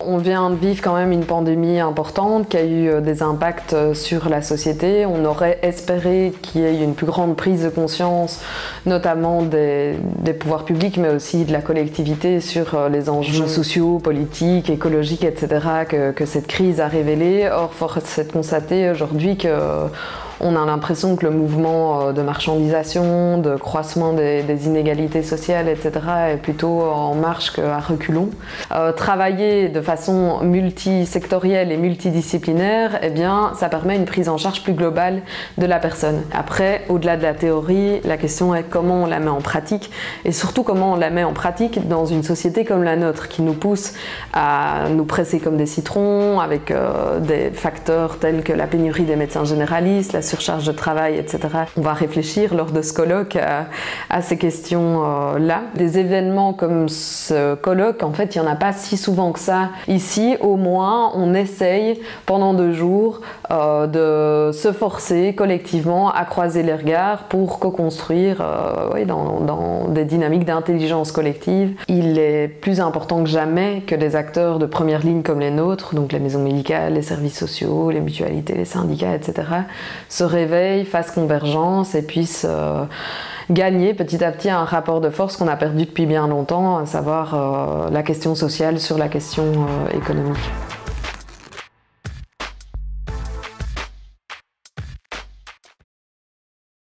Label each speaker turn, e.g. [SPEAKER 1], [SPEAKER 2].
[SPEAKER 1] On vient de vivre quand même une pandémie importante qui a eu des impacts sur la société. On aurait espéré qu'il y ait une plus grande prise de conscience, notamment des pouvoirs publics, mais aussi de la collectivité sur les enjeux sociaux, politiques, écologiques, etc. que cette crise a révélé. Or, force est de constater aujourd'hui qu'on a l'impression que le mouvement de marchandisation, de croissement des inégalités sociales, etc. est plutôt en marche qu'à reculons. Travailler de façon multisectorielle et multidisciplinaire, eh bien, ça permet une prise en charge plus globale de la personne. Après, au-delà de la théorie, la question est comment on la met en pratique et surtout comment on la met en pratique dans une société comme la nôtre qui nous pousse à nous presser comme des citrons avec des facteurs tels que la pénurie des médecins généralistes, la surcharge de travail, etc. On va réfléchir lors de ce colloque à ces questions-là. Des événements comme ce colloque, en fait, il n'y en a pas si souvent que ça. Ici, au moins, on essaye pendant 2 jours de se forcer collectivement à croiser les regards pour co-construire dans des dynamiques d'intelligence collective. Il est plus important que jamais que les acteurs de première ligne comme les nôtres, donc les maisons médicales, les services sociaux, les mutualités, les syndicats, etc., se réveillent, fassent convergence et puissent gagner petit à petit un rapport de force qu'on a perdu depuis bien longtemps, à savoir la question sociale sur la question économique.